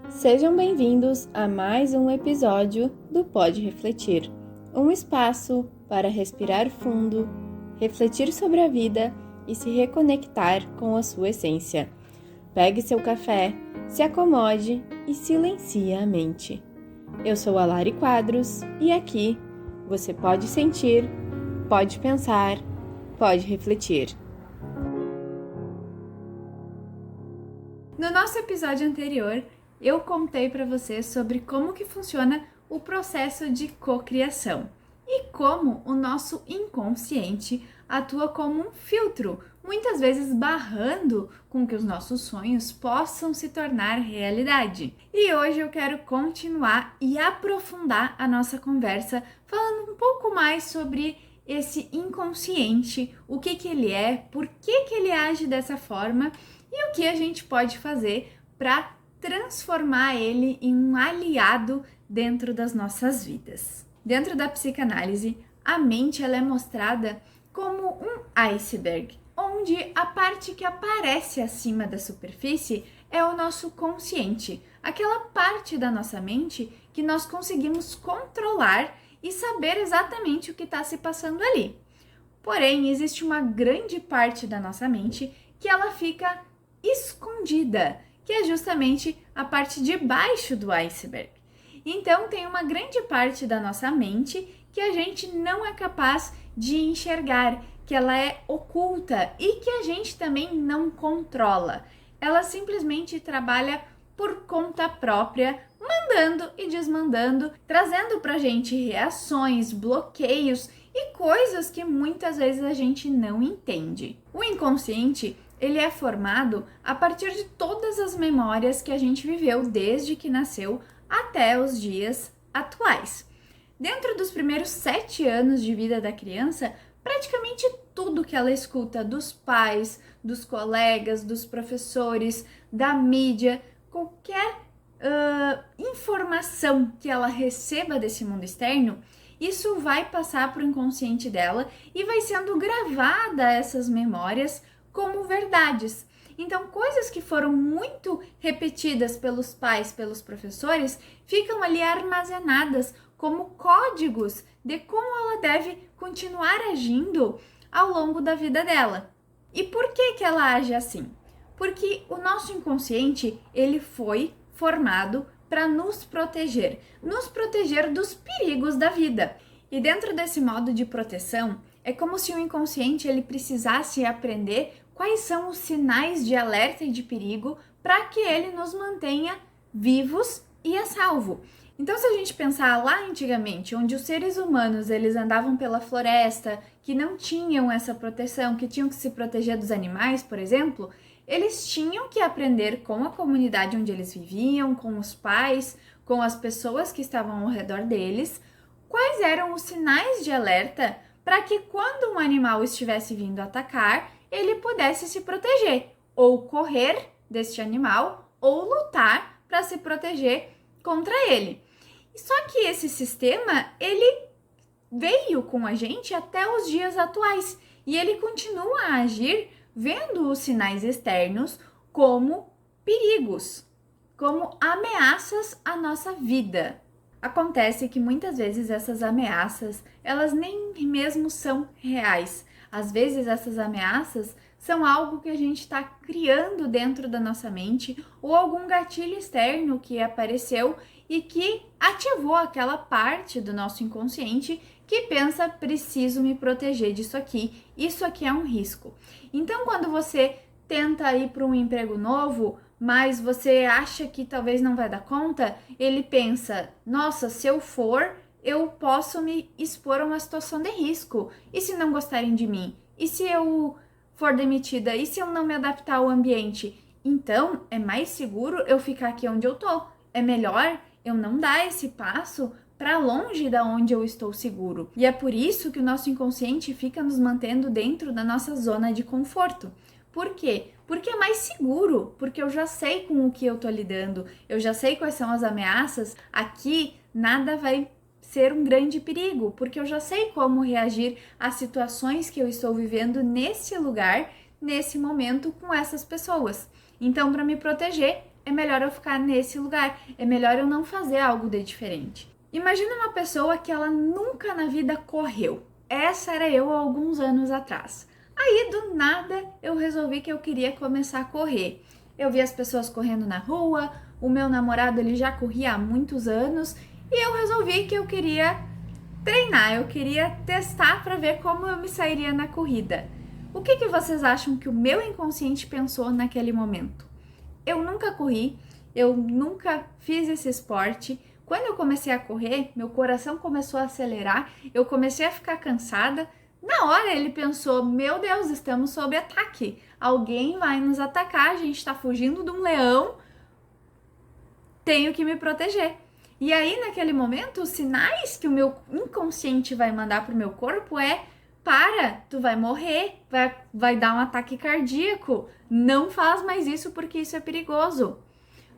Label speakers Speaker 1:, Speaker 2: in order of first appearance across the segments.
Speaker 1: Sejam bem-vindos a mais um episódio do Pode Refletir, um espaço para respirar fundo, refletir sobre a vida e se reconectar com a sua essência. Pegue seu café, se acomode e silencie a mente. Eu sou a Lari Quadros e aqui você pode sentir, pode pensar, pode refletir. No nosso episódio anterior, eu contei para você sobre como que funciona o processo de cocriação e como o nosso inconsciente atua como um filtro, muitas vezes barrando com que os nossos sonhos possam se tornar realidade. E hoje eu quero continuar e aprofundar a nossa conversa falando um pouco mais sobre esse inconsciente, o que ele é, por que ele age dessa forma e o que a gente pode fazer para transformar ele em um aliado dentro das nossas vidas. Dentro da psicanálise, a mente ela é mostrada como um iceberg, onde a parte que aparece acima da superfície é o nosso consciente, aquela parte da nossa mente que nós conseguimos controlar e saber exatamente o que está se passando ali. Porém, existe uma grande parte da nossa mente que ela fica escondida, que é justamente a parte de baixo do iceberg. Então, tem uma grande parte da nossa mente que a gente não é capaz de enxergar, que ela é oculta e que a gente também não controla. Ela simplesmente trabalha por conta própria, mandando e desmandando, trazendo pra gente reações, bloqueios e coisas que muitas vezes a gente não entende. O inconsciente ele é formado a partir de todas as memórias que a gente viveu desde que nasceu até os dias atuais. Dentro dos primeiros 7 anos de vida da criança, praticamente tudo que ela escuta dos pais, dos colegas, dos professores, da mídia, qualquer informação que ela receba desse mundo externo, isso vai passar para o inconsciente dela e vai sendo gravada essas memórias como verdades. Então, coisas que foram muito repetidas pelos pais, pelos professores, ficam ali armazenadas como códigos de como ela deve continuar agindo ao longo da vida dela. E por que ela age assim? Porque o nosso inconsciente, ele foi formado para nos proteger dos perigos da vida. E dentro desse modo de proteção, é como se o inconsciente ele precisasse aprender quais são os sinais de alerta e de perigo para que ele nos mantenha vivos e a salvo. Então, se a gente pensar lá antigamente, onde os seres humanos eles andavam pela floresta, que não tinham essa proteção, que tinham que se proteger dos animais, por exemplo, eles tinham que aprender com a comunidade onde eles viviam, com os pais, com as pessoas que estavam ao redor deles, quais eram os sinais de alerta para que quando um animal estivesse vindo atacar, ele pudesse se proteger, ou correr deste animal, ou lutar para se proteger contra ele. Só que esse sistema, ele veio com a gente até os dias atuais, e ele continua a agir vendo os sinais externos como perigos, como ameaças à nossa vida. Acontece que muitas vezes essas ameaças, elas nem mesmo são reais. Às vezes essas ameaças são algo que a gente está criando dentro da nossa mente ou algum gatilho externo que apareceu e que ativou aquela parte do nosso inconsciente que pensa, preciso me proteger disso aqui, isso aqui é um risco. Então, quando você tenta ir para um emprego novo, mas você acha que talvez não vai dar conta, ele pensa, nossa, se eu for, eu posso me expor a uma situação de risco. E se não gostarem de mim? E se eu for demitida? E se eu não me adaptar ao ambiente? Então, é mais seguro eu ficar aqui onde eu tô. É melhor eu não dar esse passo para longe da onde eu estou seguro. E é por isso que o nosso inconsciente fica nos mantendo dentro da nossa zona de conforto. Por quê? Porque é mais seguro, porque eu já sei com o que eu tô lidando, eu já sei quais são as ameaças, aqui nada vai ser um grande perigo, porque eu já sei como reagir às situações que eu estou vivendo nesse lugar, nesse momento, com essas pessoas. Então, para me proteger, é melhor eu ficar nesse lugar, é melhor eu não fazer algo de diferente. Imagina uma pessoa que ela nunca na vida correu. Essa era eu há alguns anos atrás. Aí, do nada, eu resolvi que eu queria começar a correr. Eu vi as pessoas correndo na rua, o meu namorado ele já corria há muitos anos e eu resolvi que eu queria treinar, eu queria testar para ver como eu me sairia na corrida. O que vocês acham que o meu inconsciente pensou naquele momento? Eu nunca corri, eu nunca fiz esse esporte. Quando eu comecei a correr, meu coração começou a acelerar, eu comecei a ficar cansada. Na hora ele pensou, meu Deus, estamos sob ataque. Alguém vai nos atacar, a gente está fugindo de um leão, tenho que me proteger. E aí, naquele momento, os sinais que o meu inconsciente vai mandar pro meu corpo é: para, tu vai morrer, vai dar um ataque cardíaco, não faz mais isso porque isso é perigoso.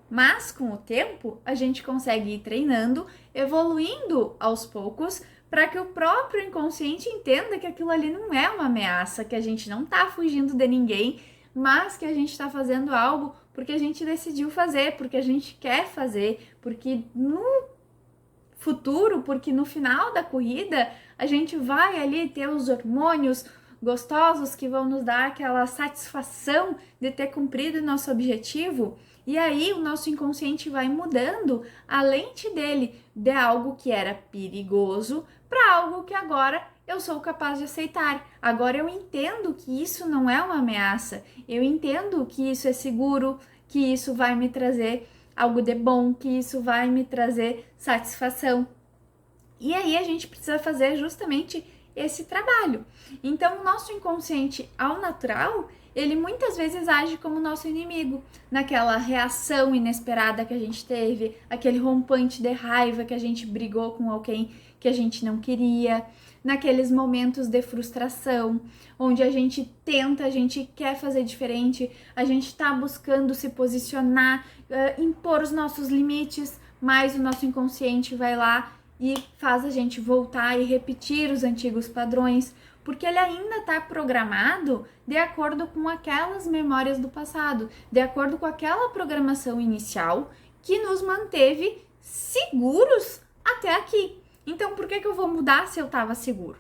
Speaker 1: Mas com o tempo, a gente consegue ir treinando, evoluindo aos poucos, para que o próprio inconsciente entenda que aquilo ali não é uma ameaça, que a gente não tá fugindo de ninguém, mas que a gente está fazendo algo porque a gente decidiu fazer, porque a gente quer fazer, porque no futuro, porque no final da corrida, a gente vai ali ter os hormônios gostosos que vão nos dar aquela satisfação de ter cumprido o nosso objetivo. E aí o nosso inconsciente vai mudando a lente dele de algo que era perigoso para algo que agora eu sou capaz de aceitar. Agora eu entendo que isso não é uma ameaça. Eu entendo que isso é seguro, que isso vai me trazer algo de bom, que isso vai me trazer satisfação. E aí a gente precisa fazer justamente esse trabalho. Então o nosso inconsciente, ao natural, ele muitas vezes age como nosso inimigo, naquela reação inesperada que a gente teve, aquele rompante de raiva que a gente brigou com alguém que a gente não queria, naqueles momentos de frustração, onde a gente tenta, a gente quer fazer diferente, a gente está buscando se posicionar, impor os nossos limites, mas o nosso inconsciente vai lá e faz a gente voltar e repetir os antigos padrões, porque ele ainda está programado de acordo com aquelas memórias do passado, de acordo com aquela programação inicial que nos manteve seguros até aqui. Então, por que eu vou mudar se eu estava seguro?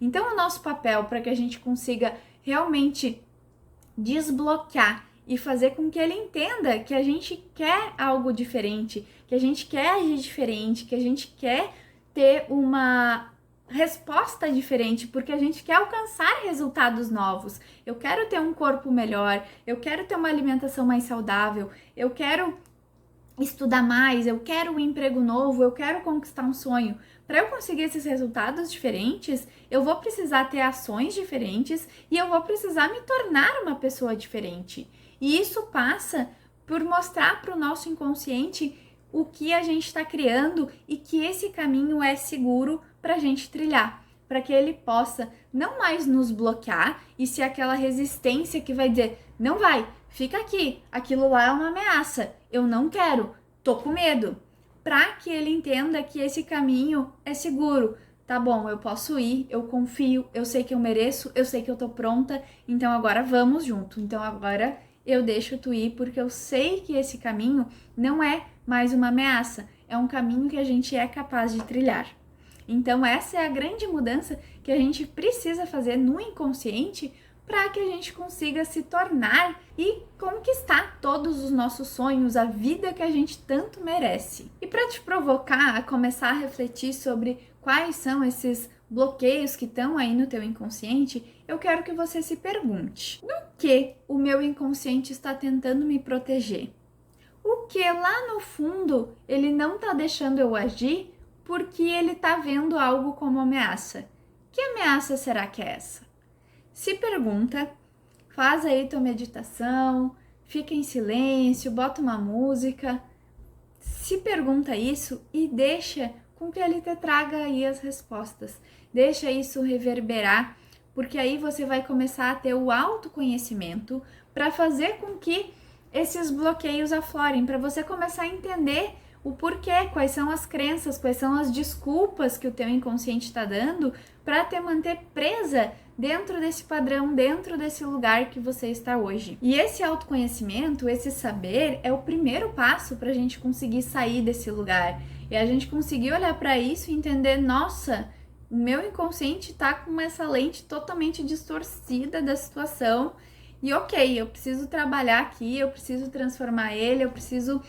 Speaker 1: Então, o nosso papel para que a gente consiga realmente desbloquear e fazer com que ele entenda que a gente quer algo diferente, que a gente quer agir diferente, que a gente quer ter uma resposta diferente, porque a gente quer alcançar resultados novos. Eu quero ter um corpo melhor, eu quero ter uma alimentação mais saudável, eu quero estudar mais, eu quero um emprego novo, eu quero conquistar um sonho. Para eu conseguir esses resultados diferentes, eu vou precisar ter ações diferentes e eu vou precisar me tornar uma pessoa diferente. E isso passa por mostrar para o nosso inconsciente o que a gente está criando e que esse caminho é seguro para a gente trilhar, para que ele possa não mais nos bloquear e ser aquela resistência que vai dizer, não vai, fica aqui, aquilo lá é uma ameaça, eu não quero, tô com medo, para que ele entenda que esse caminho é seguro. Tá bom, eu posso ir, eu confio, eu sei que eu mereço, eu sei que eu tô pronta, então agora vamos junto, então agora eu deixo tu ir porque eu sei que esse caminho não é mais uma ameaça, é um caminho que a gente é capaz de trilhar. Então essa é a grande mudança que a gente precisa fazer no inconsciente para que a gente consiga se tornar e conquistar todos os nossos sonhos, a vida que a gente tanto merece. E para te provocar a começar a refletir sobre quais são esses bloqueios que estão aí no teu inconsciente, eu quero que você se pergunte: no que o meu inconsciente está tentando me proteger? O que lá no fundo ele não está deixando eu agir porque ele está vendo algo como ameaça? Que ameaça será que é essa? Se pergunta, faz aí tua meditação, fica em silêncio, bota uma música, se pergunta isso e deixa com que ele te traga aí as respostas. Deixa isso reverberar, porque aí você vai começar a ter o autoconhecimento para fazer com que esses bloqueios aflorem, para você começar a entender o porquê, quais são as crenças, quais são as desculpas que o teu inconsciente está dando para te manter presa dentro desse padrão, dentro desse lugar que você está hoje. E esse autoconhecimento, esse saber, é o primeiro passo para a gente conseguir sair desse lugar. E a gente conseguir olhar para isso e entender, nossa, o meu inconsciente tá com essa lente totalmente distorcida da situação e ok, eu preciso trabalhar aqui, eu preciso transformar ele, eu preciso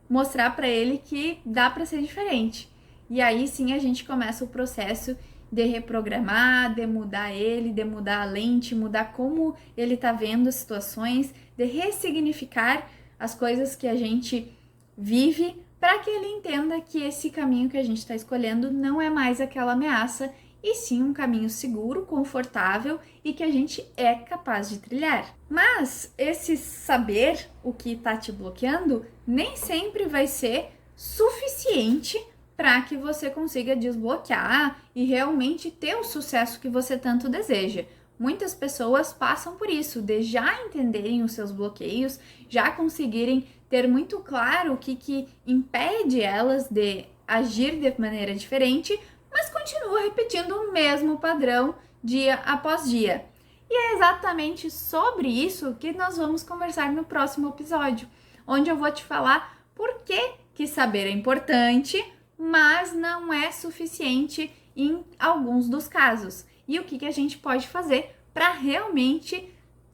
Speaker 1: mostrar para ele que dá para ser diferente. E aí sim a gente começa o processo de reprogramar, de mudar ele, de mudar a lente, mudar como ele tá vendo as situações, de ressignificar as coisas que a gente vive, para que ele entenda que esse caminho que a gente está escolhendo não é mais aquela ameaça, e sim um caminho seguro, confortável e que a gente é capaz de trilhar. Mas esse saber o que está te bloqueando nem sempre vai ser suficiente para que você consiga desbloquear e realmente ter o sucesso que você tanto deseja. Muitas pessoas passam por isso, de já entenderem os seus bloqueios, já conseguirem ter muito claro o que impede elas de agir de maneira diferente, mas continua repetindo o mesmo padrão dia após dia. E é exatamente sobre isso que nós vamos conversar no próximo episódio, onde eu vou te falar por que saber é importante, mas não é suficiente em alguns dos casos. E o que a gente pode fazer para realmente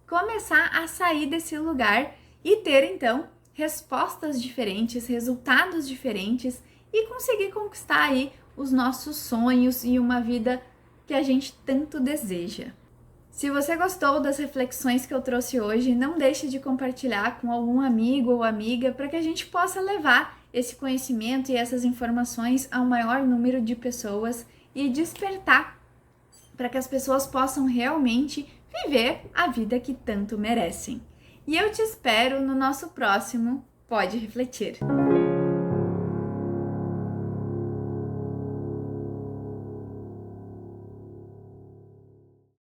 Speaker 1: começar a sair desse lugar e ter, então, respostas diferentes, resultados diferentes e conseguir conquistar aí os nossos sonhos e uma vida que a gente tanto deseja. Se você gostou das reflexões que eu trouxe hoje, não deixe de compartilhar com algum amigo ou amiga para que a gente possa levar esse conhecimento e essas informações ao maior número de pessoas e despertar para que as pessoas possam realmente viver a vida que tanto merecem. E eu te espero no nosso próximo Pode Refletir.